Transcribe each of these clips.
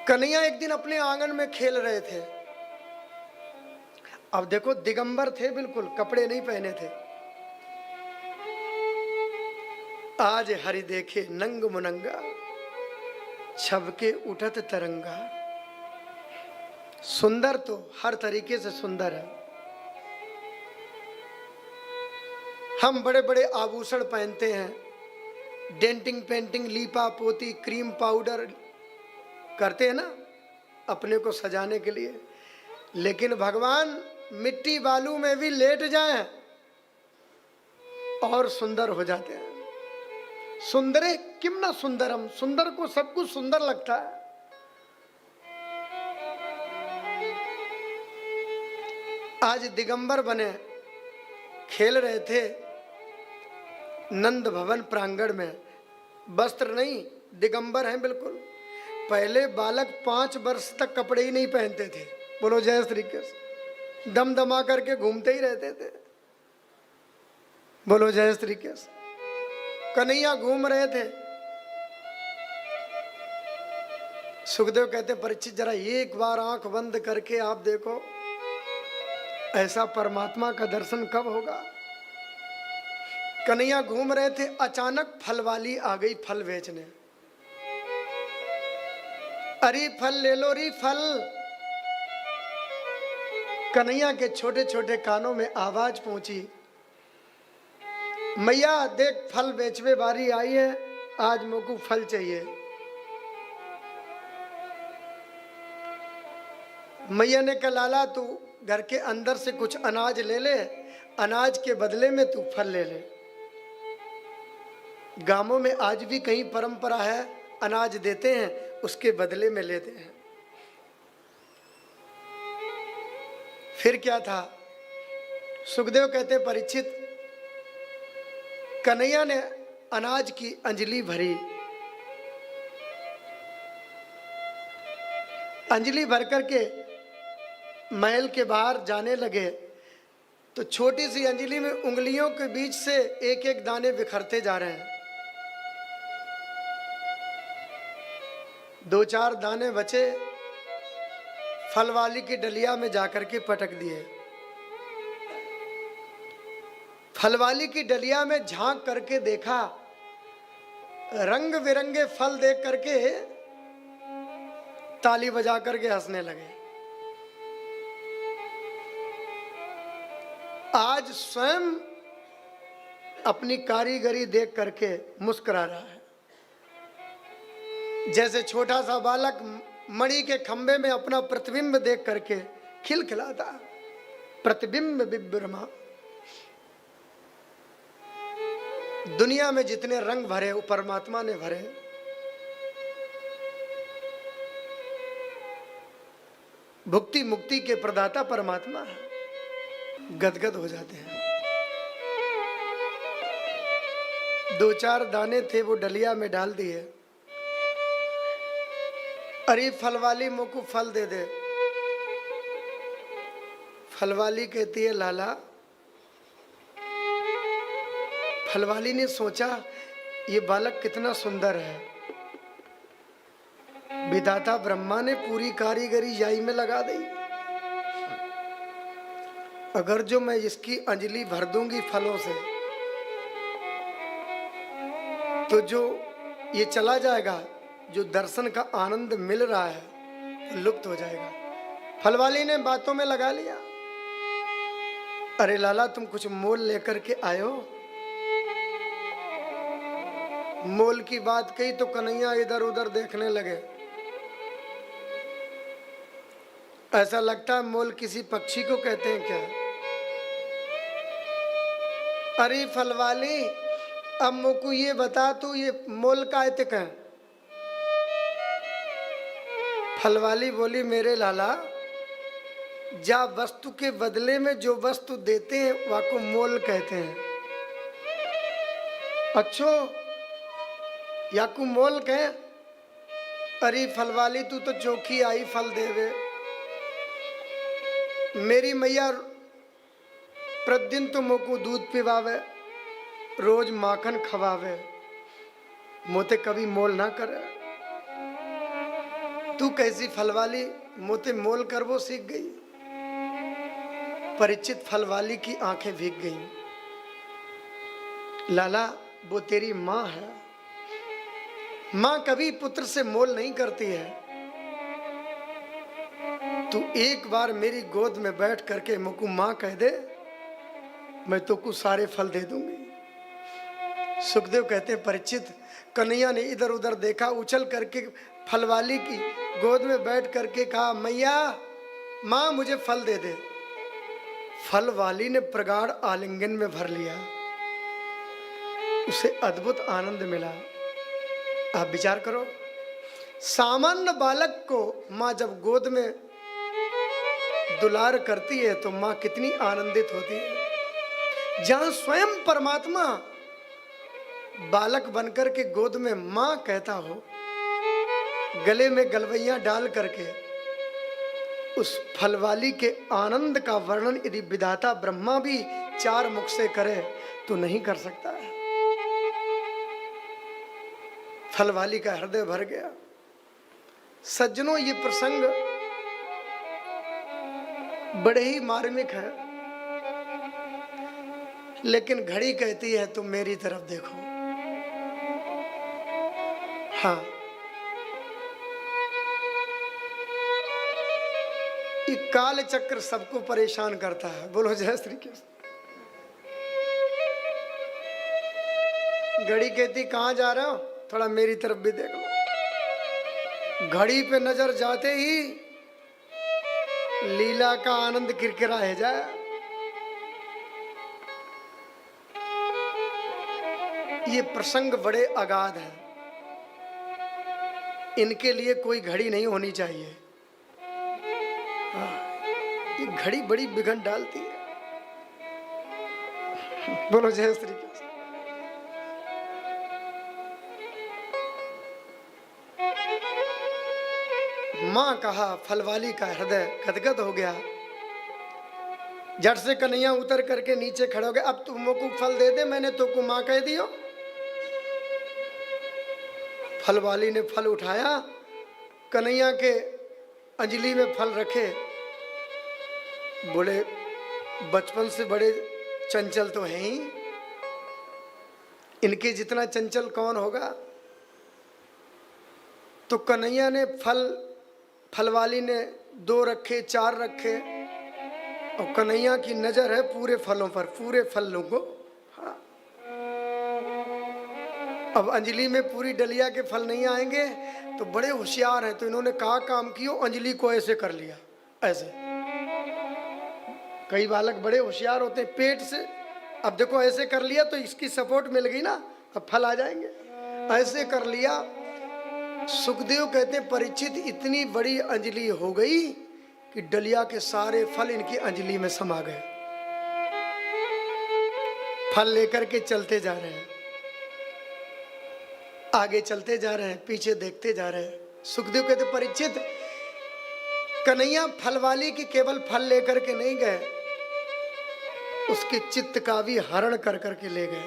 कन्हैया एक दिन अपने आंगन में खेल रहे थे। अब देखो, दिगंबर थे, बिल्कुल कपड़े नहीं पहने थे। आज हरि देखे नंग मुनंगा, छबके उठत तरंगा। सुंदर तो हर तरीके से सुंदर है। हम बड़े बड़े आभूषण पहनते हैं, डेंटिंग पेंटिंग, लीपा पोती, क्रीम पाउडर करते हैं ना अपने को सजाने के लिए। लेकिन भगवान मिट्टी बालू में भी लेट जाएं और सुंदर हो जाते हैं। सुंदरे किम ना सुंदरम, सुंदर को सब कुछ सुंदर लगता है। आज दिगंबर बने खेल रहे थे नंद भवन प्रांगण में। वस्त्र नहीं, दिगंबर हैं बिल्कुल। पहले बालक 5 वर्ष तक कपड़े ही नहीं पहनते थे। बोलो जय श्री कृष्ण। दम दमा करके घूमते ही रहते थे। बोलो जय श्री कृष्ण। कन्हैया घूम रहे थे। सुखदेव कहते परीक्षित जरा एक बार आंख बंद करके आप देखो, ऐसा परमात्मा का दर्शन कब होगा। कन्हैया घूम रहे थे, अचानक फल वाली आ गई फल बेचने। अरे फल ले लो री फल। कन्हैया के छोटे छोटे कानों में आवाज पहुंची, मैया देख फल बेचवे बारी आई है, आज मुझको फल चाहिए। मैया ने कहा लाला तू घर के अंदर से कुछ अनाज ले ले, अनाज के बदले में तू फल ले ले। गांवों में आज भी कहीं परंपरा है, अनाज देते हैं उसके बदले में लेते हैं। फिर क्या था, सुखदेव कहते परीक्षित कन्हैया ने अनाज की अंजलि भरी। अंजलि भर करके महल के बाहर जाने लगे तो छोटी सी अंजलि में उंगलियों के बीच से एक एक दाने बिखरते जा रहे हैं। 2-4 दाने बचे, फल वाली की डलिया में जाकर के पटक दिए। फल वाली की डलिया में झांक करके देखा, रंग बिरंगे फल देख करके ताली बजा करके हंसने लगे। आज स्वयं अपनी कारीगरी देख करके मुस्कुरा रहा है। जैसे छोटा सा बालक मणि के खंबे में अपना प्रतिबिंब देख करके खिलखिलाता, प्रतिबिंब बिब्रमा। दुनिया में जितने रंग भरे वो परमात्मा ने भरे। भुक्ति मुक्ति के प्रदाता परमात्मा है। गदगद हो जाते हैं। 2-4 दाने थे वो डलिया में डाल दिए। अरे फल वाली मुझको फल दे दे। फल वाली कहती है लाला। फल वाली ने सोचा ये बालक कितना सुंदर है। विधाता ब्रह्मा ने पूरी कारीगरी जाई में लगा दी। अगर जो मैं इसकी अंजलि भर दूंगी फलों से तो जो ये चला जाएगा, जो दर्शन का आनंद मिल रहा है लुप्त हो जाएगा। फल वाली ने बातों में लगा लिया। अरे लाला तुम कुछ मोल लेकर के आयो। मोल की बात कही तो कन्हैया इधर उधर देखने लगे। ऐसा लगता है मोल किसी पक्षी को कहते हैं क्या। अरे फल वाली अब मुझको ये बता तू ये मोल का एतक है। फल वाली बोली मेरे लाला जा वस्तु के बदले में जो वस्तु देते हैं वाको मोल कहते हैं। अच्छो याकू मोल कहे। अरे फल वाली तू तो चौखी आई फल देवे। मेरी मैया प्रतिदिन तो मुझको दूध पिवावे, रोज माखन खवावे, मोते कभी मोल ना करे। तू कैसी फलवाली मोते मोल कर वो सीख गई। परीक्षित फलवाली की आंखें भीग गईं। लाला वो तेरी माँ है, माँ कभी पुत्र से मोल नहीं करती है। तू एक बार मेरी गोद में बैठ करके मुझको माँ कह दे, मैं तो कुछ सारे फल दे दूंगी। सुखदेव कहते हैं परीक्षित, कन्हैया ने इधर उधर देखा, उछल करके फलवाली की गोद में बैठ करके कहा, मैया माँ मुझे फल दे दे। फलवाली ने प्रगाढ़ आलिंगन में भर लिया, उसे अद्भुत आनंद मिला। आप विचार करो, सामान्य बालक को माँ जब गोद में दुलार करती है तो माँ कितनी आनंदित होती है। जहां स्वयं परमात्मा बालक बनकर के गोद में माँ कहता हो, गले में गलवैया डाल करके उस फलवाली के आनंद का वर्णन यदि विधाता ब्रह्मा भी चार मुख से करे तो नहीं कर सकता है। फलवाली का हृदय भर गया। सज्जनों, ये प्रसंग बड़े ही मार्मिक है, लेकिन घड़ी कहती है तुम मेरी तरफ देखो। हाँ, ये काल चक्र सबको परेशान करता है। बोलो जय श्री कृष्ण। घड़ी कहती कहां जा रहे हो, थोड़ा मेरी तरफ भी देख लो। घड़ी पे नजर जाते ही लीला का आनंद किरकिरा है जाए। ये प्रसंग बड़े अगाध हैं, इनके लिए कोई घड़ी नहीं होनी चाहिए। ये घड़ी बड़ी बिघन डालती है। बोलो जय श्री कृष्ण। मां कहा, फलवाली का हृदय गदगद हो गया। झट से कन्हैया उतर करके नीचे खड़े हो गए। अब तुम को फल दे दे, मैंने तो को मां कह दियो। फलवाली ने फल उठाया, कन्हैया के अंजलि में फल रखे। बोले बचपन से बड़े चंचल तो हैं ही, इनके जितना चंचल कौन होगा। तो कन्हैया ने फलवाली ने 2 रखे, 4 रखे, और कन्हैया की नजर है पूरे फलों पर, पूरे फलों को। हाँ। अब अंजलि में पूरी डलिया के फल नहीं आएंगे, तो बड़े होशियार हैं, तो इन्होंने कहा काम कियो, अंजलि को ऐसे कर लिया। ऐसे कई बालक बड़े होशियार होते हैं पेट से। अब देखो ऐसे कर लिया तो इसकी सपोर्ट मिल गई ना, अब फल आ जाएंगे। ऐसे कर लिया। सुखदेव कहते हैं परीक्षित, इतनी बड़ी अंजलि हो गई कि डलिया के सारे फल इनकी अंजलि में समा गए। फल लेकर के चलते जा रहे हैं, आगे चलते जा रहे हैं, पीछे देखते जा रहे हैं। सुखदेव कहते परीक्षित, कन्हैया फलवाली की केवल फल लेकर के नहीं गए, उसके चित्त का भी हरण कर करके ले गए।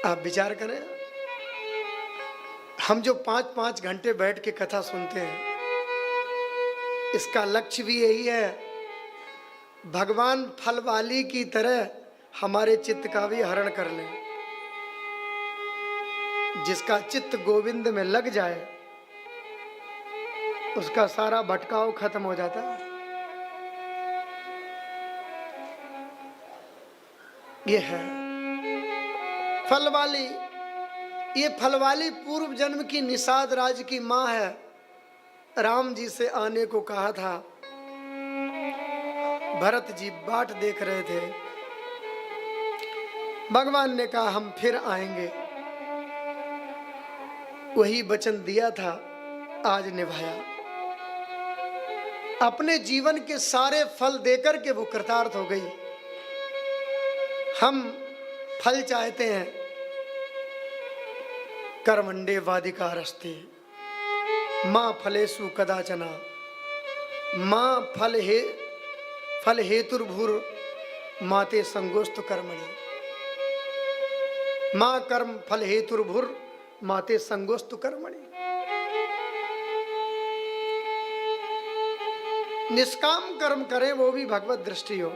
आप विचार करें, हम जो 5-5 घंटे बैठ के कथा सुनते हैं, इसका लक्ष्य भी यही है, भगवान फलवाली की तरह हमारे चित्त का भी हरण कर लें। जिसका चित्त गोविंद में लग जाए उसका सारा भटकाव खत्म हो जाता है। ये है फलवाली। ये फलवाली पूर्व जन्म की निषाद राज की मां है। राम जी से आने को कहा था, भरत जी बाट देख रहे थे, भगवान ने कहा हम फिर आएंगे। वही वचन दिया था, आज निभाया। अपने जीवन के सारे फल देकर के वो कृतार्थ हो गई। हम फल चाहते हैं, कर्मण्डे वादिकारस्ते मां फलेषु कदाचना, मां फल हेतुर्भुर माते संगोस्तु कर्मणि, मां कर्म फल हेतुर्भुर माते संगोस्तु कर्मणि। निष्काम कर्म करें वो भी भगवत दृष्टि हो।